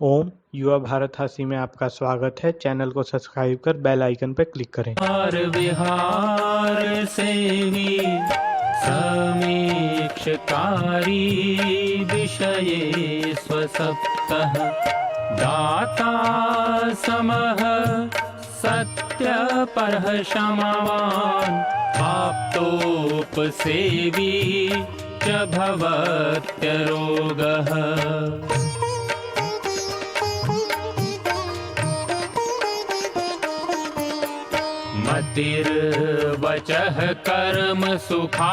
ओम युवा भारत हासी में आपका स्वागत है। चैनल को सब्सक्राइब कर बेल आइकन पर क्लिक करें। विहार से ही समीक्षकारी विषये स्वसप्तः दाता समः सत्यपरः क्षमावान् आप्तोपसेवी च भवत्यरोगः। मतिर्वचः कर्म सुखानुबन्धी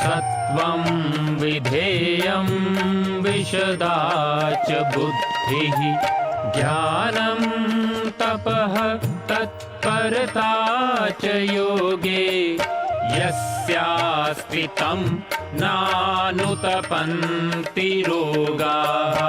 सत्वं विधेयं विशदा च बुद्धिः ज्ञानं तपः तत्परता च योगे यस्यास्ति तं नानुतपन्ति रोगाः।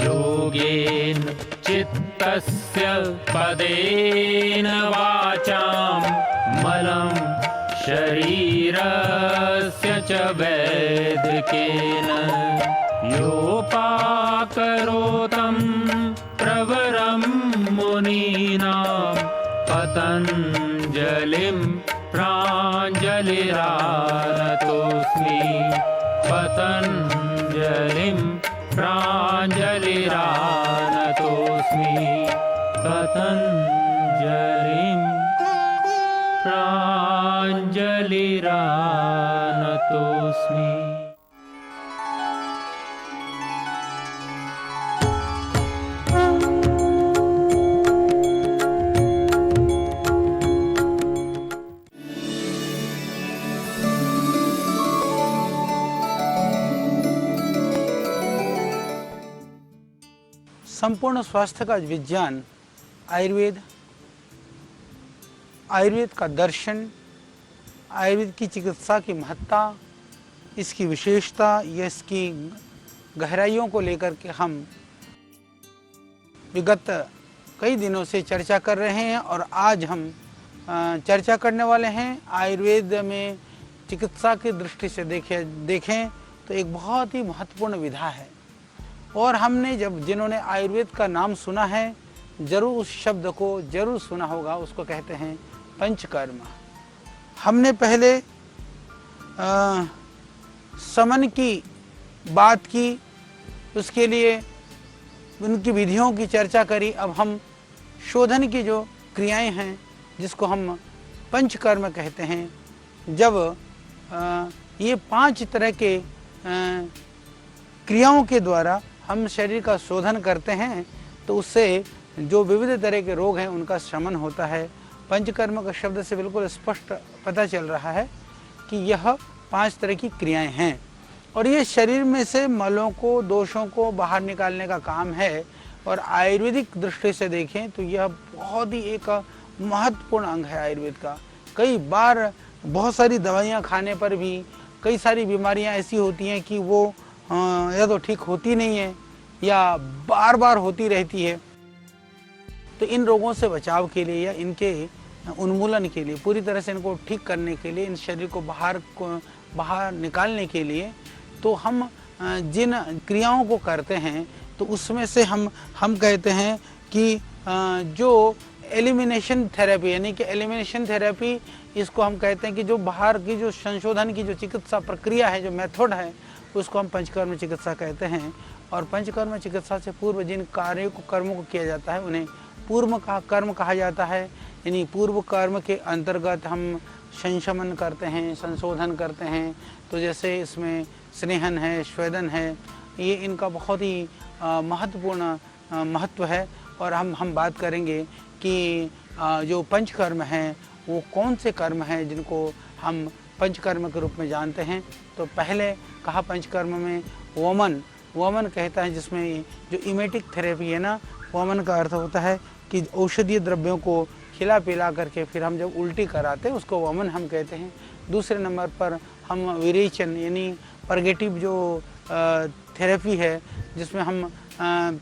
योगेन चित्तस्य पदेन वाचां मलं शरीरस्य च वैद्यकेन योपाकरोतं प्रवरं मुनीनां पतञ्जलिं प्राञ्जलिरानतोऽस्मि पतञ्जलिं प्राञ्जलिरानतोऽस्मि पतञ्जलिं प्राञ्जलिरानतोऽस्मि। संपूर्ण स्वास्थ्य का विज्ञान आयुर्वेद, आयुर्वेद का दर्शन, आयुर्वेद की चिकित्सा की महत्ता, इसकी विशेषता या इसकी गहराइयों को लेकर के हम विगत कई दिनों से चर्चा कर रहे हैं और आज हम चर्चा करने वाले हैं। आयुर्वेद में चिकित्सा की दृष्टि से देखें तो एक बहुत ही महत्वपूर्ण विधा है और हमने जिन्होंने आयुर्वेद का नाम सुना है जरूर उस शब्द को जरूर सुना होगा, उसको कहते हैं पंचकर्म। हमने पहले समन की बात की, उसके लिए उनकी विधियों की चर्चा करी। अब हम शोधन की जो क्रियाएं हैं जिसको हम पंचकर्म कहते हैं, जब ये 5 तरह के क्रियाओं के द्वारा हम शरीर का शोधन करते हैं तो उससे जो विविध तरह के रोग हैं उनका शमन होता है। पंचकर्म का शब्द से बिल्कुल स्पष्ट पता चल रहा है कि यह 5 तरह की क्रियाएं हैं और ये शरीर में से मलों को, दोषों को बाहर निकालने का काम है। और आयुर्वेदिक दृष्टि से देखें तो यह बहुत ही एक महत्वपूर्ण अंग है आयुर्वेद का। कई बार बहुत सारी दवाइयाँ खाने पर भी कई सारी बीमारियाँ ऐसी होती हैं कि वो या तो ठीक होती नहीं है या बार बार होती रहती है। तो इन रोगों से बचाव के लिए या इनके उन्मूलन के लिए, पूरी तरह से इनको ठीक करने के लिए, इन शरीर को बाहर निकालने के लिए तो हम जिन क्रियाओं को करते हैं तो उसमें से हम कहते हैं कि जो एलिमिनेशन थेरेपी, यानी कि एलिमिनेशन थेरेपी, इसको हम कहते हैं कि जो बाहर की जो संशोधन की जो चिकित्सा प्रक्रिया है, जो मेथड है, उसको हम पंचकर्म चिकित्सा कहते हैं। और पंचकर्म चिकित्सा से पूर्व जिन कर्मों को किया जाता है उन्हें पूर्व कर्म कहा जाता है। यानी पूर्व कर्म के अंतर्गत हम संशमन करते हैं, संशोधन करते हैं। तो जैसे इसमें स्नेहन है, स्वेदन है, ये इनका बहुत ही महत्वपूर्ण महत्व है। और हम बात करेंगे कि जो पंचकर्म हैं वो कौन से कर्म हैं जिनको हम पंचकर्म के रूप में जानते हैं। तो पहले कहा पंचकर्म में वमन कहता है, जिसमें जो इमेटिक थेरेपी है ना, वमन का अर्थ होता है कि औषधीय द्रव्यों को खिला पिला करके फिर हम जब उल्टी कराते हैं उसको वमन हम कहते हैं। दूसरे नंबर पर हम विरेचन यानी परगेटिव जो थेरेपी है, जिसमें हम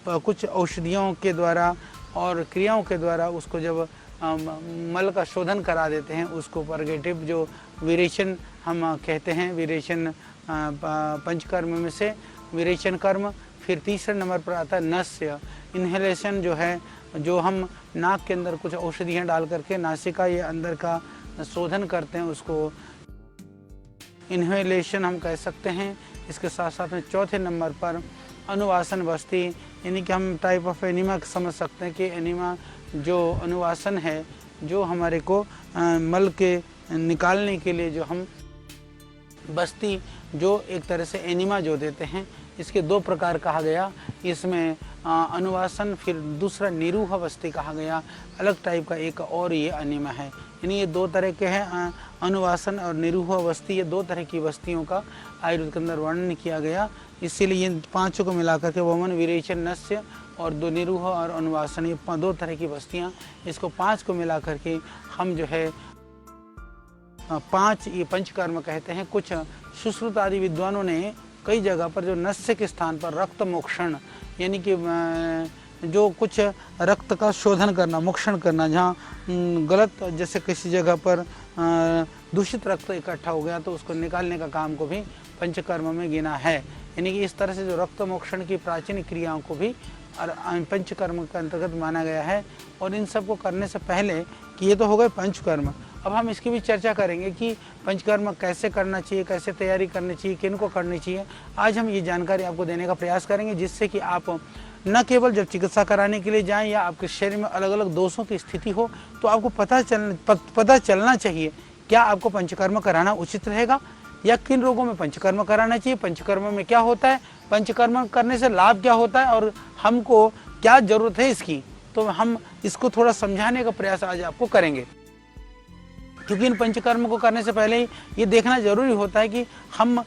कुछ औषधियों के द्वारा और क्रियाओं के द्वारा उसको जब मल का शोधन करा देते हैं, उसको परगेटिव जो विरेचन हम कहते हैं, विरेचन पंचकर्म में से विरेचन कर्म। फिर तीसरे नंबर पर आता है नस्य, इन्हेलेशन जो है, जो हम नाक के अंदर कुछ औषधियाँ डाल करके नासिका या अंदर का शोधन करते हैं, उसको इन्हेलेशन हम कह सकते हैं। इसके साथ साथ में चौथे नंबर पर अनुवासन वस्ती, यानी कि हम टाइप ऑफ एनिमा समझ सकते हैं कि एनिमा जो अनुवासन है, जो हमारे को मल के निकालने के लिए जो हम बस्ती जो एक तरह से एनिमा जो देते हैं, इसके दो प्रकार कहा गया। इसमें अनुवासन, फिर दूसरा निरूह वस्ती कहा गया, अलग टाइप का एक और ये एनिमा है। यानी ये दो तरह के हैं, अनुवासन और निरूह वस्ती, ये दो तरह की वस्तियों का आयुर्वेद के अंदर वर्णन किया गया। इसीलिए इन पांचों को मिलाकर के वमन, विरेचन, नस्य और दो निरूह और अनुवासन, ये दो तरह की वस्तियाँ, इसको पाँच को मिला करके हम जो है पांच ये पंचकर्म कहते हैं। कुछ सुश्रुत आदि विद्वानों ने कई जगह पर जो नस्य के स्थान पर रक्त मोक्षण, यानी कि जो कुछ रक्त का शोधन करना, मोक्षण करना, जहाँ गलत जैसे किसी जगह पर दूषित रक्त इकट्ठा हो गया तो उसको निकालने का काम को भी पंचकर्म में गिना है। यानी कि इस तरह से जो रक्त मोक्षण की प्राचीन क्रियाओं को भी पंचकर्म के अंतर्गत माना गया है। और इन सब को करने से पहले कि ये तो हो गए पंचकर्म, अब हम इसकी भी चर्चा करेंगे कि पंचकर्म कैसे करना चाहिए, कैसे तैयारी करनी चाहिए, किनको करनी चाहिए। आज हम ये जानकारी आपको देने का प्रयास करेंगे, जिससे कि आप न केवल जब चिकित्सा कराने के लिए जाएं या आपके शरीर में अलग अलग दोषों की स्थिति हो तो आपको पता चलना चाहिए क्या आपको पंचकर्म कराना उचित रहेगा या किन रोगों में पंचकर्म कराना चाहिए, पंचकर्म में क्या होता है, पंचकर्म करने से लाभ क्या होता है और हमको क्या जरूरत है इसकी। तो हम इसको थोड़ा समझाने का प्रयास आज आपको करेंगे, क्योंकि इन पंचकर्म को करने से पहले ही ये देखना जरूरी होता है कि हम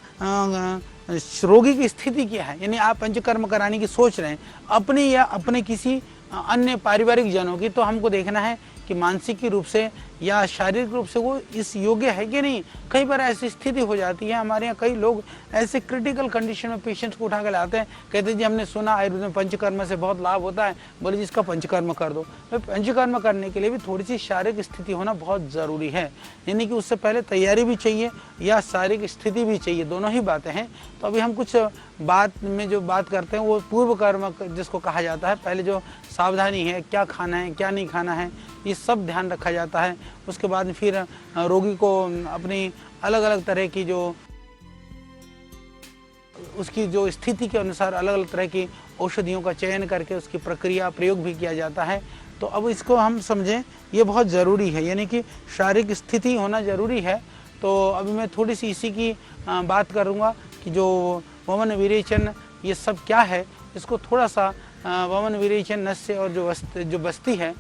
रोगी की स्थिति क्या है। यानी आप पंचकर्म कराने की सोच रहे हैं अपने या अपने किसी अन्य पारिवारिक जनों की, तो हमको देखना है कि मानसिक रूप से या शारीरिक रूप से वो इस योग्य है कि नहीं। कई बार ऐसी स्थिति हो जाती है, हमारे यहाँ कई लोग ऐसे क्रिटिकल कंडीशन में पेशेंट्स को उठा के लाते हैं, कहते हैं जी हमने सुना आयुर्वेद में पंचकर्म से बहुत लाभ होता है, बोले जी इसका पंचकर्म कर दो। तो पंचकर्म करने के लिए भी थोड़ी सी शारीरिक स्थिति होना बहुत ज़रूरी है, यानी कि उससे पहले तैयारी भी चाहिए या शारीरिक स्थिति भी चाहिए, दोनों ही बातें हैं। तो अभी हम कुछ बात में जो बात करते हैं वो पूर्व कर्म जिसको कहा जाता है, पहले जो सावधानी है, क्या खाना है क्या नहीं खाना है, ये सब ध्यान रखा जाता है। उसके बाद फिर रोगी को अपनी अलग अलग तरह की जो उसकी जो स्थिति के अनुसार अलग अलग तरह की औषधियों का चयन करके उसकी प्रक्रिया प्रयोग भी किया जाता है। तो अब इसको हम समझें, ये बहुत ज़रूरी है, यानी कि शारीरिक स्थिति होना ज़रूरी है। तो अभी मैं थोड़ी सी इसी की बात करूँगा कि जो वमन, विरेचन ये सब क्या है, इसको थोड़ा सा वमन, विरेचन, नस्य और जो बस्ती है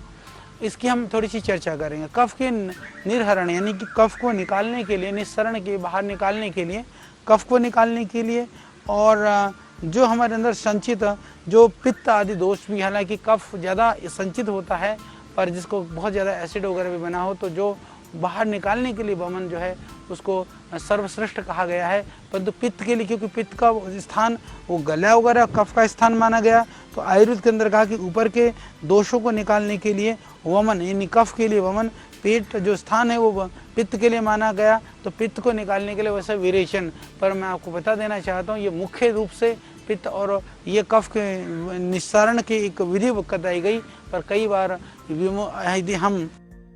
इसकी हम थोड़ी सी चर्चा करेंगे। कफ के निर्हरण, यानी कि कफ को निकालने के लिए, निस्सरण के बाहर निकालने के लिए, कफ को निकालने के लिए, और जो हमारे अंदर संचित जो पित्त आदि दोष भी, हालांकि कफ ज़्यादा संचित होता है पर जिसको बहुत ज़्यादा एसिड वगैरह भी बना हो, तो जो बाहर निकालने के लिए वमन जो है उसको सर्वश्रेष्ठ कहा गया है। परंतु पित्त के लिए, क्योंकि पित्त का स्थान वो गला वगैरह कफ का स्थान माना गया, तो आयुर्वेद के अंदर कहा कि ऊपर के दोषों को निकालने के लिए वमन, यानी कफ के लिए वमन, पेट जो स्थान है वो पित्त के लिए माना गया, तो पित्त को निकालने के लिए वैसे विरेचन। पर मैं आपको बता देना चाहता हूँ ये मुख्य रूप से पित्त और ये कफ के निस्सारण की एक विधि बताई गई, पर कई बार यदि हम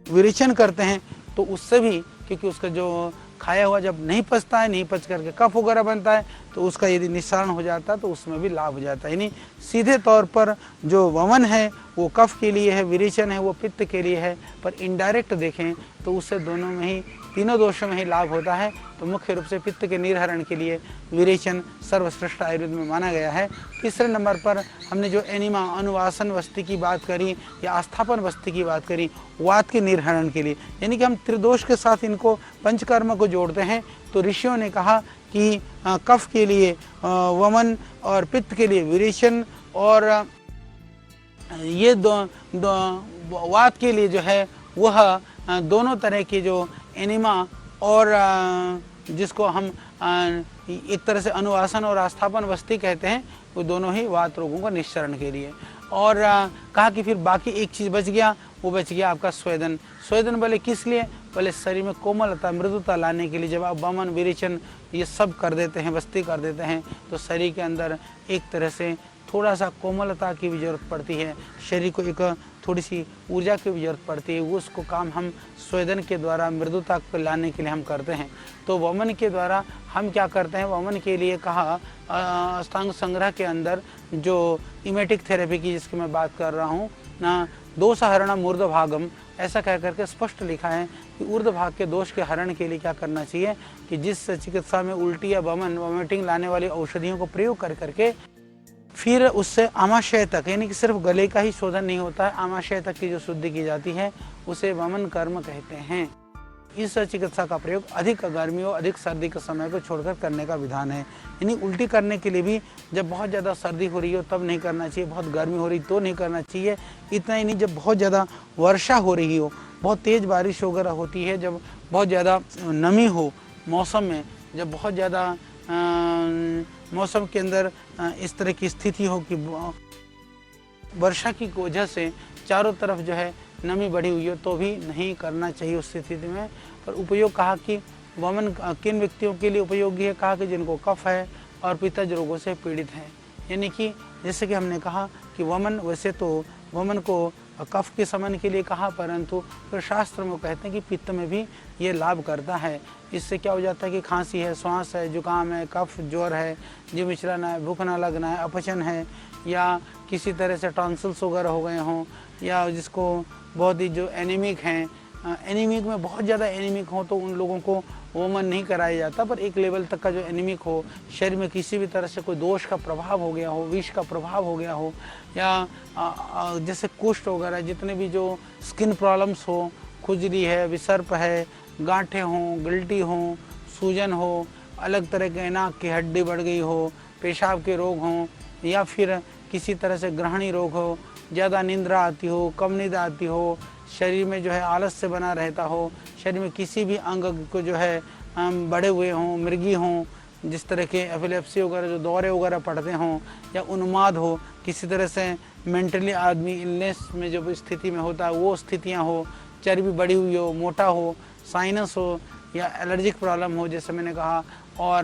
विरेचन करते हैं तो उससे भी, क्योंकि उसका जो खाया हुआ जब नहीं पचता है, नहीं पच करके कफ वगैरह बनता है, तो उसका यदि निस्सारण हो जाता है तो उसमें भी लाभ हो जाता है। यानी सीधे तौर पर जो वमन है वो कफ के लिए है, विरेचन है वो पित्त के लिए है, पर इनडायरेक्ट देखें तो उससे दोनों में ही, तीनों दोषों में ही लाभ होता है। तो मुख्य रूप से पित्त के निर्हरण के लिए विरेचन सर्वश्रेष्ठ आयुर्वेद में माना गया है। तीसरे नंबर पर हमने जो एनिमा, अनुवासन वस्ती की बात करी या आस्थापन वस्ती की बात करी, वात के निर्हरण के लिए, यानी कि हम त्रिदोष के साथ इनको पंचकर्म को जोड़ते हैं। तो ऋषियों ने कहा कि कफ के लिए वमन और पित्त के लिए विरेचन, और ये वात के लिए जो है वह दोनों तरह के जो एनिमा और जिसको हम एक तरह से अनुवासन और आस्थापन वस्ती कहते हैं, वो दोनों ही वात रोगों का निस्सरण के लिए। और कहा कि फिर बाकी एक चीज़ बच गया वो बच गया आपका स्वेदन। स्वेदन बोले किस लिए? बोले शरीर में कोमलता मृदुता लाने के लिए। जब आप वमन विरेचन ये सब कर देते हैं, बस्ती कर देते हैं, तो शरीर के अंदर एक तरह से थोड़ा सा कोमलता की भी ज़रूरत पड़ती है, शरीर को एक थोड़ी सी ऊर्जा की भी ज़रूरत पड़ती है। वो उसको काम हम स्वेदन के द्वारा मृदुता को लाने के लिए हम करते हैं। तो वमन के द्वारा हम क्या करते हैं? वमन के लिए कहा अष्टांग संग्रह के अंदर जो इमेटिक थेरेपी की जिसकी मैं बात कर रहा हूँ ना, दोषहरणम ऊर्ध्वभागम ऐसा कह करके स्पष्ट लिखा है कि ऊर्ध्व भाग के दोष के हरण के लिए क्या करना चाहिए कि जिस चिकित्सा में उल्टी या वॉमिटिंग लाने वाली औषधियों को प्रयोग कर करके फिर उससे आमाशय तक, यानी कि सिर्फ गले का ही शोधन नहीं होता है, आमाशय तक की जो शुद्धि की जाती है उसे वमन कर्म कहते हैं। इस चिकित्सा का प्रयोग अधिक गर्मियों अधिक सर्दी के समय को छोड़कर करने का विधान है। यानी उल्टी करने के लिए भी जब बहुत ज़्यादा सर्दी हो रही हो तब नहीं करना चाहिए, बहुत गर्मी हो रही तो नहीं करना चाहिए। इतना ही नहीं, जब बहुत ज़्यादा वर्षा हो रही हो, बहुत तेज़ बारिश वगैरह होती है, जब बहुत ज़्यादा नमी हो मौसम में, जब बहुत ज़्यादा मौसम के अंदर इस तरह की स्थिति हो कि वर्षा की वजह से चारों तरफ जो है नमी बढ़ी हुई हो, तो भी नहीं करना चाहिए उस स्थिति में। और उपयोग कहा कि वमन किन व्यक्तियों के लिए उपयोगी है? कहा कि जिनको कफ है और पित्तज रोगों से पीड़ित हैं। यानी कि जैसे कि हमने कहा कि वमन, वैसे तो वमन को कफ के शमन के लिए कहा, परंतु फिर शास्त्र में कहते हैं कि पित्त में भी ये लाभ करता है। इससे क्या हो जाता है कि खांसी है, श्वास है, जुकाम है, कफ, ज्वर है, जीभ विचलन है, भूख न लगना है, अपचन है, या किसी तरह से टॉन्सिल्स वगैरह हो गए हों, या जिसको बहुत ही जो एनीमिक हैं, एनीमिक में बहुत ज़्यादा एनीमिक हो तो उन लोगों को वमन नहीं कराया जाता, पर एक लेवल तक का जो एनीमिक हो, शरीर में किसी भी तरह से कोई दोष का प्रभाव हो गया हो, विष का प्रभाव हो गया हो, या जैसे कुष्ठ वगैरह जितने भी जो स्किन प्रॉब्लम्स हो, खुजली है, विसर्प है, गांठें हों, गिल्टी हों, सूजन हो, अलग तरह के नाक की हड्डी बढ़ गई हो, पेशाब के रोग हों, या फिर किसी तरह से ग्रहणी रोग हो, ज़्यादा निंद्रा आती हो, कम नींद आती हो, शरीर में जो है आलस से बना रहता हो, शरीर में किसी भी अंग को जो है बढ़े हुए हों, मृगी हों, जिस तरह के एपिलेप्सी वगैरह जो दौरे वगैरह पड़ते हों, या उन्माद हो, किसी तरह से मेंटली आदमी इलनेस में जो स्थिति में होता है वो स्थितियाँ हो, चर्बी बढ़ी हुई हो, मोटा हो, साइनस हो, या एलर्जिक प्रॉब्लम हो जैसे मैंने कहा, और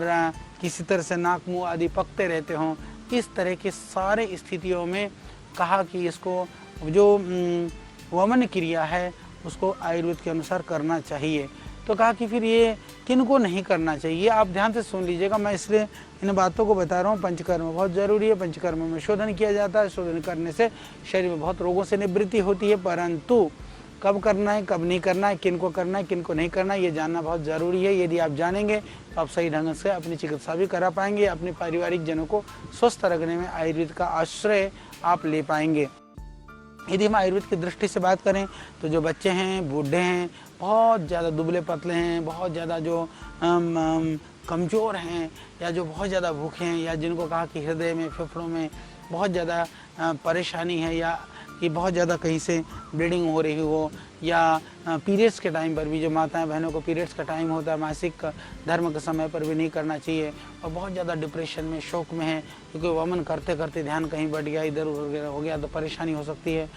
किसी तरह से नाक मुँह आदि पकते रहते हों, इस तरह की सारे स्थितियों में कहा कि इसको जो वमन क्रिया है उसको आयुर्वेद के अनुसार करना चाहिए। तो कहा कि फिर ये किन को नहीं करना चाहिए, आप ध्यान से सुन लीजिएगा, मैं इसलिए इन बातों को बता रहा हूँ। पंचकर्म बहुत ज़रूरी है, पंचकर्म में शोधन किया जाता है, शोधन करने से शरीर में बहुत रोगों से निवृत्ति होती है, परंतु कब करना है कब नहीं करना है, किन को करना है किन को नहीं करना है, ये जानना बहुत ज़रूरी है। यदि आप जानेंगे तो आप सही ढंग से अपनी चिकित्सा भी करा पाएंगे, अपने पारिवारिक जनों को स्वस्थ रखने में आयुर्वेद का आश्रय आप ले पाएंगे। यदि हम आयुर्वेद की दृष्टि से बात करें तो जो बच्चे हैं, बूढ़े हैं, बहुत ज़्यादा दुबले पतले हैं, बहुत ज़्यादा जो कमज़ोर हैं, या जो बहुत ज़्यादा भूखे हैं, या जिनको कहा कि हृदय में फेफड़ों में बहुत ज़्यादा परेशानी है, या कि बहुत ज़्यादा कहीं से ब्लीडिंग हो रही हो, या पीरियड्स के टाइम पर भी जो माताएं बहनों को पीरियड्स का टाइम होता है, मासिक धर्म के समय पर भी नहीं करना चाहिए, और बहुत ज़्यादा डिप्रेशन में, शोक में है, क्योंकि वमन करते करते ध्यान कहीं बढ़ गया, इधर उधर हो गया तो परेशानी हो सकती है।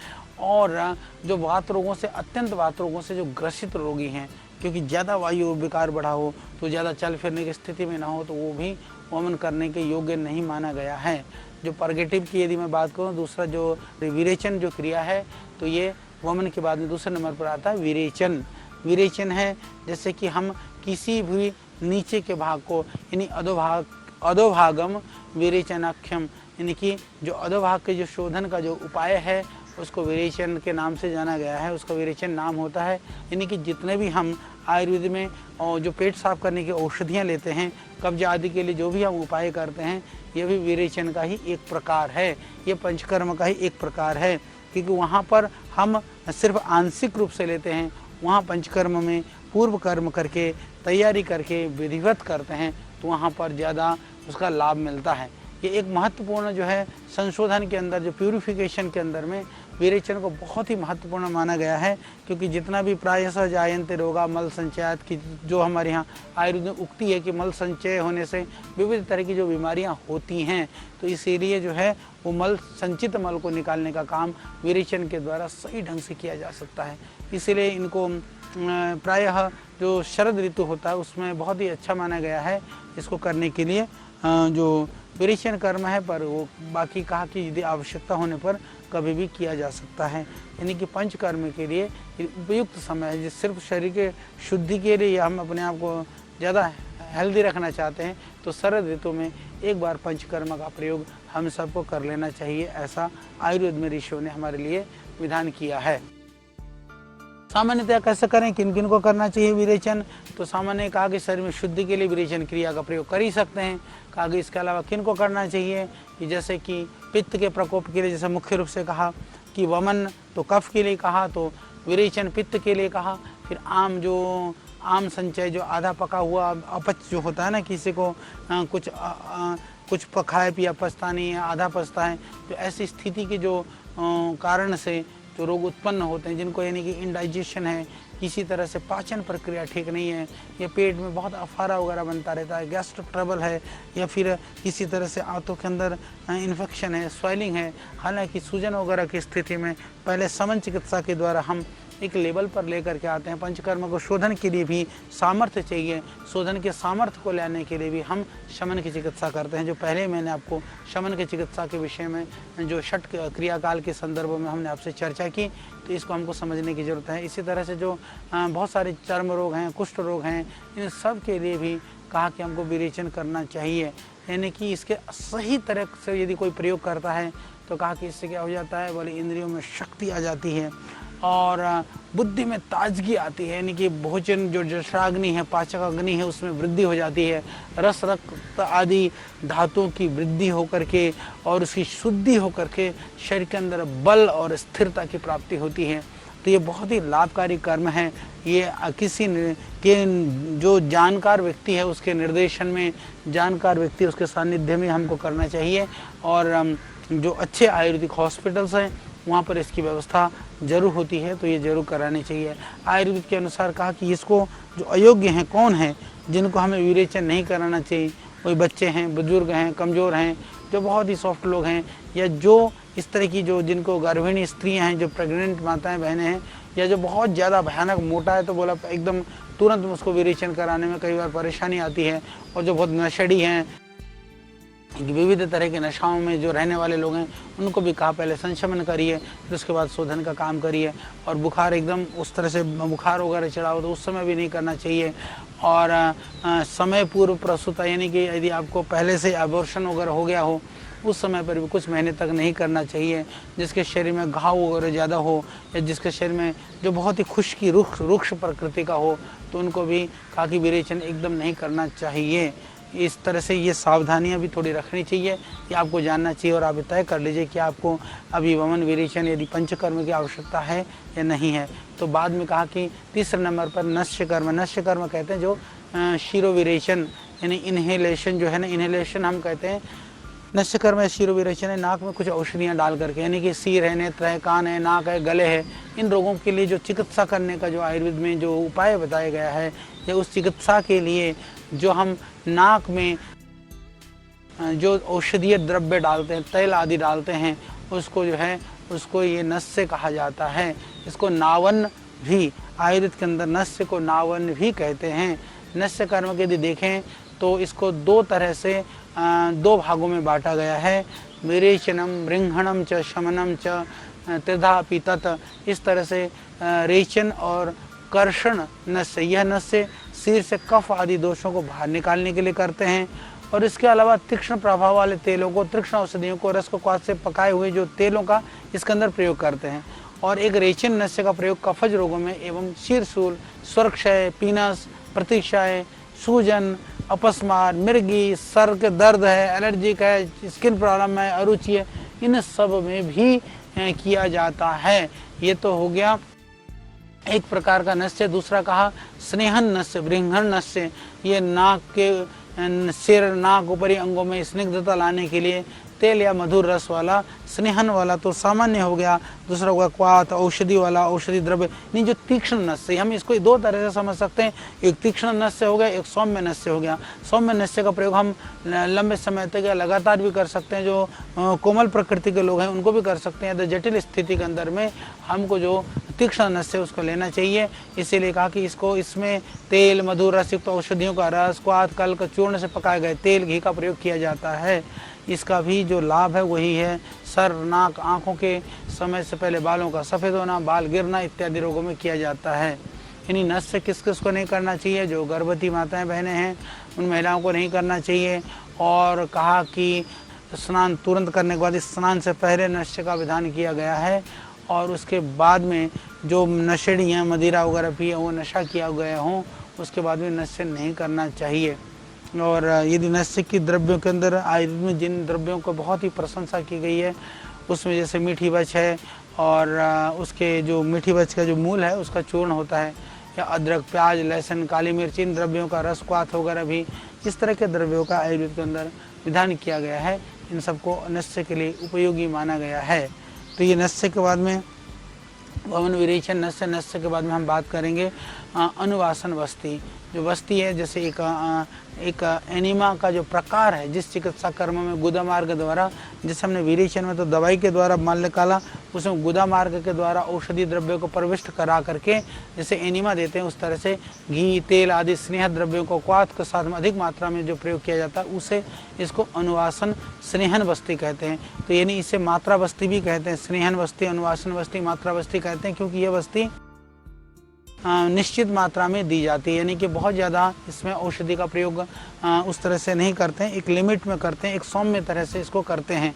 और जो वात रोगों से, अत्यंत वात रोगों से जो ग्रसित रोगी हैं, क्योंकि ज़्यादा वायु विकार बढ़ा हो, तो ज़्यादा चल फिरने की स्थिति में ना हो, तो वो भी वमन करने के योग्य नहीं माना गया है। जो पर्गेटिव की यदि मैं बात करूँ, दूसरा जो विरेचन जो क्रिया है, तो ये वमन के बाद में दूसरे नंबर पर आता है विरेचन। विरेचन है जैसे कि हम किसी भी नीचे के भाग को, यानी अधोभागम विरेचनाख्यम, यानी कि जो अधोभाग के जो शोधन का जो उपाय है उसको विरेचन के नाम से जाना गया है, उसका विरेचन नाम होता है। यानी कि जितने भी हम आयुर्वेद में और जो पेट साफ करने की औषधियाँ लेते हैं, कब्ज आदि के लिए जो भी हम उपाय करते हैं, ये भी विरेचन का ही एक प्रकार है, ये पंचकर्म का ही एक प्रकार है। क्योंकि वहाँ पर हम सिर्फ आंशिक रूप से लेते हैं, वहाँ पंचकर्म में पूर्व कर्म करके तैयारी करके विधिवत करते हैं, तो वहाँ पर ज़्यादा उसका लाभ मिलता है। ये एक महत्वपूर्ण जो है संशोधन के अंदर, जो प्यूरिफिकेशन के अंदर में विरेचन को बहुत ही महत्वपूर्ण माना गया है, क्योंकि जितना भी प्रायशः जायन्ते रोगा मल संचयात की जो हमारे यहाँ आयुर्वेद में उक्ति है कि मल संचय होने से विविध तरह की जो बीमारियाँ होती हैं, तो इसीलिए जो है वो मल संचित मल को निकालने का काम विरेचन के द्वारा सही ढंग से किया जा सकता है। इसीलिए इनको प्रायः जो शरद ऋतु होता है उसमें बहुत ही अच्छा माना गया है इसको करने के लिए, जो विरेचन कर्म है, पर वो बाकी कहा कि यदि आवश्यकता होने पर कभी भी किया जा सकता है। यानी कि पंचकर्म के लिए उपयुक्त समय है। जिस सिर्फ शरीर के शुद्धि के लिए या हम अपने आप को ज़्यादा हेल्दी रखना चाहते हैं तो शरद ऋतु में एक बार पंचकर्म का प्रयोग हम सबको कर लेना चाहिए, ऐसा आयुर्वेद में ऋषियों ने हमारे लिए विधान किया है। सामान्यतः कैसे करें, किन किन को करना चाहिए विरेचन, तो सामान्य कहा कि शरीर में शुद्धि के लिए विरेचन क्रिया का प्रयोग कर ही सकते हैं। कहा कि इसके अलावा किन को करना चाहिए कि जैसे कि पित्त के प्रकोप के लिए, जैसे मुख्य रूप से कहा कि वमन तो कफ के लिए कहा, तो विरेचन पित्त के लिए कहा। फिर आम संचय जो आधा पका हुआ अपच जो होता है ना, किसी को कुछ खाए पिया पचता नहीं है, आधा पचता है, तो ऐसी स्थिति के जो कारण से जो रोग उत्पन्न होते हैं, जिनको यानी कि इंडाइजेशन है, किसी तरह से पाचन प्रक्रिया ठीक नहीं है, या पेट में बहुत अफारा वगैरह बनता रहता है, गैस्ट्रिक ट्रबल है, या फिर किसी तरह से आंतों के अंदर इन्फेक्शन है, स्वेलिंग है, हालांकि सूजन वगैरह की स्थिति में पहले समन चिकित्सा के द्वारा हम एक लेवल पर लेकर के आते हैं। पंचकर्म को शोधन के लिए भी सामर्थ्य चाहिए, शोधन के सामर्थ्य को लाने के लिए भी हम शमन की चिकित्सा करते हैं। जो पहले मैंने आपको शमन की चिकित्सा के विषय में जो षट क्रियाकाल के संदर्भ में हमने आपसे चर्चा की, तो इसको हमको समझने की ज़रूरत है। इसी तरह से जो बहुत सारे चर्म रोग हैं, कुष्ठ रोग हैं, इन सब के लिए भी कहा कि हमको विरेचन करना चाहिए। यानी कि इसके सही तरह से यदि कोई प्रयोग करता है तो कहा कि इससे क्या हो जाता है, बोले इंद्रियों में शक्ति आ जाती है और बुद्धि में ताजगी आती है। यानी कि भोजन जो जठराग्नि है, पाचक अग्नि है, उसमें वृद्धि हो जाती है, रस रक्त आदि धातुओं की वृद्धि होकर के और उसकी शुद्धि होकर के शरीर के अंदर बल और स्थिरता की प्राप्ति होती है। तो ये बहुत ही लाभकारी कर्म है। ये किसी के जो जानकार व्यक्ति है उसके निर्देशन में, जानकार व्यक्ति उसके सानिध्य में हमको करना चाहिए। और जो अच्छे आयुर्वेदिक हॉस्पिटल्स हैं वहाँ पर इसकी व्यवस्था जरूर होती है, तो ये जरूर करानी चाहिए। आयुर्वेद के अनुसार कहा कि इसको जो अयोग्य हैं कौन है, जिनको हमें विरेचन नहीं कराना चाहिए, कोई बच्चे हैं, बुजुर्ग हैं, कमज़ोर हैं, जो बहुत ही सॉफ्ट लोग हैं, या जो इस तरह की जो जिनको गर्भिणी स्त्रियां हैं, जो प्रेग्नेंट माताएं बहनें हैं, या जो बहुत ज़्यादा भयानक मोटा है तो बोला एकदम तुरंत उसको विरेचन कराने में कई बार परेशानी आती है। और जो बहुत नशेड़ी हैं, विविध तरह के नशाओं में जो रहने वाले लोग हैं, उनको भी कहा पहले संशमन करिए, फिर उसके बाद शोधन का काम करिए। और बुखार एकदम उस तरह से बुखार वगैरह चढ़ा हो तो उस समय भी नहीं करना चाहिए। और समय पूर्व प्रसूता, यानी कि यदि आपको पहले से अबॉर्शन वगैरह हो गया हो उस समय पर भी कुछ महीने तक नहीं करना चाहिए। जिसके शरीर में घाव वगैरह ज़्यादा हो, या जिसके शरीर में जो बहुत ही खुश्की रुक्ष प्रकृति का हो, तो उनको भी कहा कि विरेचन एकदम नहीं करना चाहिए। इस तरह से ये सावधानियां भी थोड़ी रखनी चाहिए, ये आपको जानना चाहिए। और आप तय कर लीजिए कि आपको अभी वमन विरेचन यदि पंचकर्म की आवश्यकता है या नहीं है। तो बाद में कहा कि तीसरे नंबर पर नस्य कर्म कहते हैं जो शिरो विरेचन, यानी इन्हेलेशन जो है ना, इन्हेलेशन हम कहते हैं। नस्य कर्म है, शिरो विरेचन है, नाक में कुछ औषधियाँ डाल करके, यानी कि सिर है, नेत्र है, कान है, नाक है, गले है, इन रोगों के लिए जो चिकित्सा करने का जो आयुर्वेद में जो उपाय बताया गया है, या उस चिकित्सा के लिए जो हम नाक में जो औषधीय द्रव्य डालते हैं, तेल आदि डालते हैं, उसको जो है उसको ये नस्य कहा जाता है। इसको नावन भी, आयुर्वेद के अंदर नस्य को नावन भी कहते हैं। नस्य कर्म के यदि देखें तो इसको दो तरह से दो भागों में बांटा गया है। विरेचनम रिंघणम च शमनम च त्रिधापि तत्। इस तरह से रेचन और कर्षण नस्य, यह नस्य सिर से कफ आदि दोषों को बाहर निकालने के लिए करते हैं। और इसके अलावा तीक्ष्ण प्रभाव वाले तेलों को, तीक्ष्ण औषधियों को, रस को क्वाथ से पकाए हुए जो तेलों का इसके अंदर प्रयोग करते हैं। और एक रेचन नस्य का प्रयोग कफज रोगों में एवं शीरशूल, स्वरक्षय, पीनस, प्रतीक्षाएं, सूजन, अपस्मार, मिर्गी, सर के दर्द है, एलर्जिक है, स्किन प्रॉब्लम है, अरुचि है, इन सब में भी किया जाता है। ये तो हो गया एक प्रकार का नस्य। दूसरा कहा स्नेहन नस्य, वृंघन नस्य। ये नाक के सिर, नाक, ऊपरी अंगों में स्निग्धता लाने के लिए तेल या मधुर रस वाला, स्नेहन वाला तो सामान्य हो गया, दूसरा होगा क्वाथ औषधि वाला, औषधि द्रव्य। नहीं, जो तीक्ष्ण नस्य, हम इसको दो तरह से समझ सकते हैं, एक तीक्ष्ण नस्य हो गया, एक सौम्य नस्य हो गया। सौम्य नस्य का प्रयोग हम लंबे समय तक या लगातार भी कर सकते हैं, जो कोमल प्रकृति के लोग हैं उनको भी कर सकते हैं। तो जटिल स्थिति के अंदर में हमको जो तीक्ष्ण नस्य उसको लेना चाहिए। इसीलिए कहा कि इसमें तेल, मधुर रस युक्त औषधियों का रस, क्वाथ, कल्क, चूर्ण से पकाए गए तेल, घी का प्रयोग किया जाता है। इसका भी जो लाभ है वही है, सर, नाक, आँखों के समय से पहले बालों का सफ़ेद होना, बाल गिरना इत्यादि रोगों में किया जाता है। इन्हीं नस्य किस किस को नहीं करना चाहिए? जो गर्भवती माताएं बहनें हैं उन महिलाओं को नहीं करना चाहिए। और कहा कि स्नान तुरंत करने के बाद, स्नान से पहले नस्य का विधान किया गया है। और उसके बाद में जो नशेड़ी हैं, मदिरा वगैरह पिए, वो नशा किया गया हों, उसके बाद में नस्य नहीं करना चाहिए। और यदि नस्य की द्रव्यों के अंदर आयुर्वेद में जिन द्रव्यों को बहुत ही प्रशंसा की गई है, उसमें जैसे मीठी बच है, और उसके जो मीठी बच का जो मूल है उसका चूर्ण होता है, या अदरक, प्याज, लहसुन, काली मिर्च, इन द्रव्यों का रस, क्वाथ वगैरह भी, इस तरह के द्रव्यों का आयुर्वेद के अंदर विधान किया गया है। इन सबको नस्य के लिए उपयोगी माना गया है। तो ये नस्य के बाद में भवन विरेचन, नस्य के बाद में हम बात करेंगे अनुवासन वस्ती। जो वस्ती है, जैसे एक एनिमा का जो प्रकार है, जिस चिकित्सा कर्म में गुदा मार्ग द्वारा, जैसे हमने विरेचन में तो दवाई के द्वारा माल निकाला, उसमें गुदा मार्ग के द्वारा औषधि द्रव्यों को प्रविष्ट करा करके जैसे एनिमा देते हैं, उस तरह से घी, तेल आदि स्नेह द्रव्यों को क्वाथ के साथ में अधिक मात्रा में जो प्रयोग किया जाता है, उसे इसको अनुवासन स्नेहन वस्ती कहते हैं। तो यानी इसे मात्रा वस्ती भी कहते हैं, स्नेहन वस्ती, अनुवासन वस्ती, मात्रा वस्ती कहते हैं, क्योंकि यह वस्ती निश्चित मात्रा में दी जाती है, यानी कि बहुत ज़्यादा इसमें औषधि का प्रयोग उस तरह से नहीं करते हैं, एक लिमिट में करते हैं, एक सौम्य तरह से इसको करते हैं।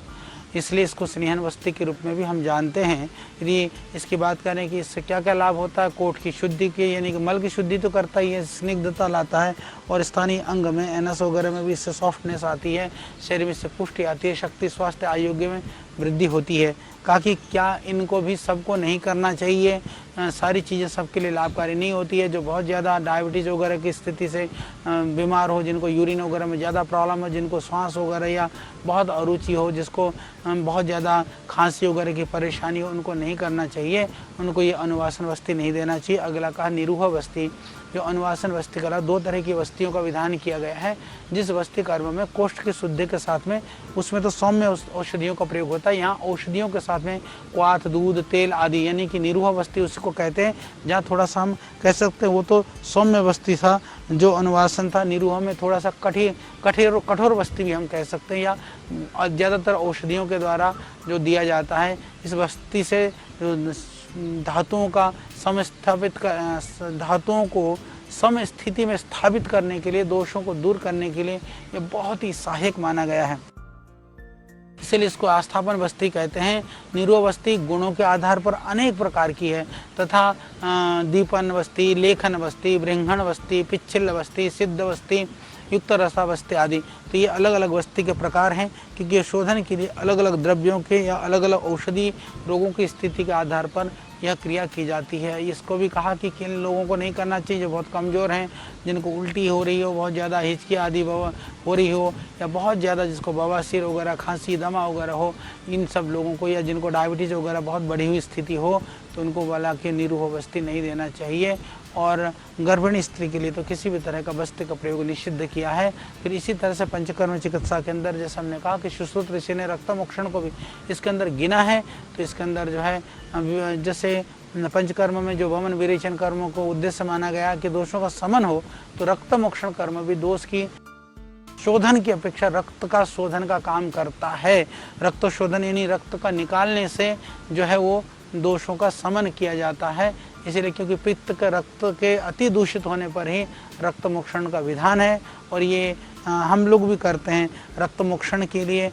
इसलिए इसको स्नेहन वस्ती के रूप में भी हम जानते हैं। यदि इसकी बात करें कि इससे क्या क्या लाभ होता है, कोट की शुद्धि की, यानी कि मल की शुद्धि तो करता ही है, स्निग्धता लाता है, और स्थानीय अंग में, एनस वगैरह में भी इससे सॉफ्टनेस आती है, शरीर में इससे पुष्टि आती है, शक्ति, स्वास्थ्य, आरोग्य में वृद्धि होती है। कहा कि क्या इनको भी सबको नहीं करना चाहिए? सारी चीज़ें सबके लिए लाभकारी नहीं होती है। जो बहुत ज़्यादा डायबिटीज़ वगैरह की स्थिति से बीमार हो, जिनको यूरिन वगैरह में ज़्यादा प्रॉब्लम हो, जिनको श्वास वगैरह या बहुत अरुचि हो, जिसको बहुत ज़्यादा खांसी वगैरह की परेशानी हो, उनको नहीं करना चाहिए, उनको ये अनुवासन वस्ती नहीं देना चाहिए। अगला कहा निरूह वस्ती। जो अनुवासन वस्ती करा, दो तरह की वस्तियों का विधान किया गया है। जिस वस्ती कर्म में कोष्ठ की शुद्धि के साथ में, उसमें तो सौम्य औषधियों का प्रयोग होता है, यहाँ औषधियों के साथ में क्वाथ, दूध, तेल आदि, यानी कि निरूह वस्ती उसको कहते हैं। जहाँ थोड़ा सा हम कह सकते हैं वो तो सौम्य वस्ती था, जो अनुवासन था। निरूह में थोड़ा सा कठोर वस्ती भी हम कह सकते हैं, या ज़्यादातर औषधियों के द्वारा जो दिया जाता है। इस वस्ती से धातुओं को सम स्थिति में स्थापित करने के लिए, दोषों को दूर करने के लिए ये बहुत ही सहायक माना गया है। इसलिए इसको आस्थापन वस्ती कहते हैं। निरूह वस्ती गुणों के आधार पर अनेक प्रकार की है, तथा दीपन वस्ती, लेखन वस्ती, बृंहण वस्ती, पिच्छिल वस्ती, सिद्ध वस्ती, युक्त रसावस्थी आदि। तो ये अलग अलग वस्ती के प्रकार हैं, क्योंकि ये शोधन के लिए अलग अलग द्रव्यों के या अलग अलग औषधि रोगों की स्थिति के आधार पर यह क्रिया की जाती है। इसको भी कहा कि किन लोगों को नहीं करना चाहिए? जो बहुत कमज़ोर हैं, जिनको उल्टी हो रही हो, बहुत ज़्यादा हिचकी आदि हो रही हो, या बहुत ज़्यादा जिसको बवासीर वगैरह, खांसी, दमा वगैरह हो, इन सब लोगों को, या जिनको डायबिटीज़ वगैरह बहुत बढ़ी हुई स्थिति हो, तो उनको वाला के निरूह वस्ती नहीं देना चाहिए। और गर्भिणी स्त्री के लिए तो किसी भी तरह का वस्त्र का प्रयोग निषिद्ध किया है। फिर इसी तरह से पंचकर्म चिकित्सा के अंदर जैसे हमने कहा कि सुश्रुत ऋषि ने रक्तमोक्षण को भी इसके अंदर गिना है। तो इसके अंदर जो है, जैसे पंचकर्म में जो वमन विरेचन कर्मों को उद्देश्य माना गया कि दोषों का समन हो, तो रक्तमोक्षण कर्म भी दोष की शोधन की अपेक्षा रक्त का शोधन का काम करता है। रक्त शोधन यानी रक्त का निकालने से जो है वो दोषों का समन किया जाता है। इसीलिए क्योंकि पित्त के रक्त के अति दूषित होने पर ही रक्त मोक्षण का विधान है, और ये हम लोग भी करते हैं। रक्त मोक्षण के लिए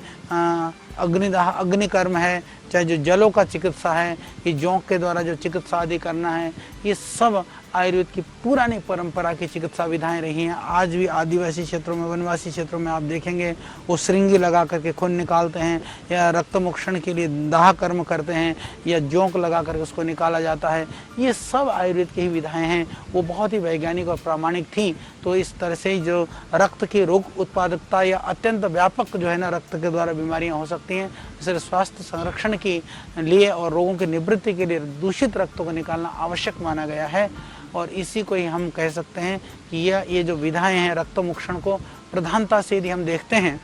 अग्निदाह, अग्निकर्म है, चाहे जो जलों का चिकित्सा है, कि जोंक के द्वारा जो चिकित्सा आदि करना है, ये सब आयुर्वेद की पुरानी परंपरा की चिकित्सा विधाएं रही हैं। आज भी आदिवासी क्षेत्रों में, वनवासी क्षेत्रों में आप देखेंगे वो श्रृंगी लगा करके खून निकालते हैं, या रक्त मोक्षण के लिए दाह कर्म करते हैं, या जोंक लगा करके उसको निकाला जाता है। ये सब आयुर्वेद की ही विधाएं हैं, वो बहुत ही वैज्ञानिक और प्रामाणिक थी। तो इस तरह से जो रक्त की रोग उत्पादकता या अत्यंत व्यापक जो है ना रक्त के द्वारा बीमारियां हो सकती हैं, इसलिए स्वास्थ्य संरक्षण के लिए और रोगों की निवृत्ति के लिए दूषित रक्तों को निकालना आवश्यक माना गया है। और इसी को ही हम कह सकते हैं कि ये जो विधाएं हैं रक्तमोक्षण को प्रधानता से यदि हम देखते हैं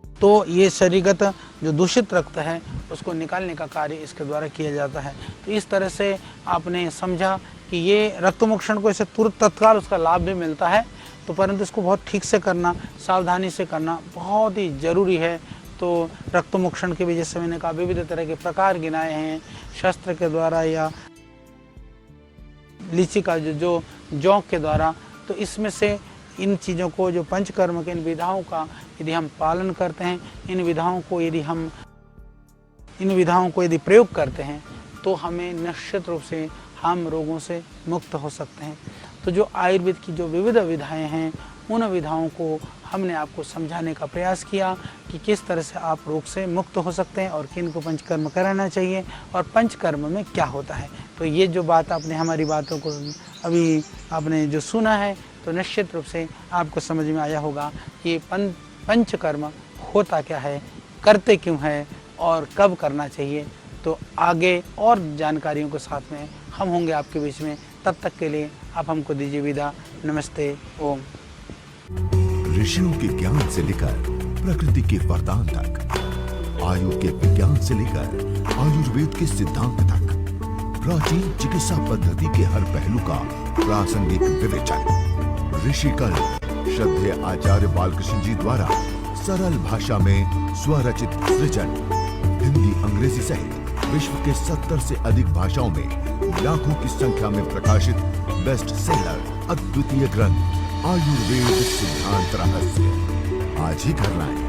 तो ये शरीरगत जो दूषित रक्त है उसको निकालने का कार्य इसके द्वारा किया जाता है। तो इस तरह से आपने समझा कि ये रक्तमोक्षण को इसे तुरंत तत्काल उसका लाभ भी मिलता है, तो परंतु इसको बहुत ठीक से करना, सावधानी से करना बहुत ही ज़रूरी है। तो रक्तमोक्षण के भी जैसे मैंने कहा विविध तरह के प्रकार गिनाए हैं, शस्त्र के द्वारा या लीची का जो जौ के द्वारा। तो इसमें से इन चीज़ों को जो पंचकर्म के इन विधाओं का यदि हम पालन करते हैं, इन विधाओं को यदि प्रयोग करते हैं तो हमें निश्चित रूप से हम रोगों से मुक्त हो सकते हैं। तो जो आयुर्वेद की जो विविध विधाएं हैं उन विधाओं को हमने आपको समझाने का प्रयास किया कि किस तरह से आप रोग से मुक्त हो सकते हैं और किन को पंचकर्म कराना चाहिए और पंचकर्म में क्या होता है। तो ये जो बात आपने हमारी बातों को अभी आपने जो सुना है तो निश्चित रूप से आपको समझ में आया होगा कि पंचकर्म होता क्या है, करते क्यों है और कब करना चाहिए। तो आगे और जानकारियों के साथ में हम होंगे आपके बीच में। तब तक के लिए आप हमको दीजिए विदा। नमस्ते। ओम। ऋषियों के ज्ञान से लेकर प्रकृति के वरदान तक, आयु के विज्ञान से लेकर आयुर्वेद के सिद्धांत तक, प्राचीन चिकित्सा पद्धति के हर पहलू का प्रासंगिक विवेचन। ऋषिकल श्रद्धेय आचार्य बालकृष्ण जी द्वारा सरल भाषा में स्वरचित सृजन, हिंदी अंग्रेजी सहित विश्व के 70 से अधिक भाषाओं में लाखों की संख्या में प्रकाशित बेस्ट सेलर अद्वितीय ग्रंथ आयुर्वेद सिद्धांत रहस्य आज ही घर लाएं।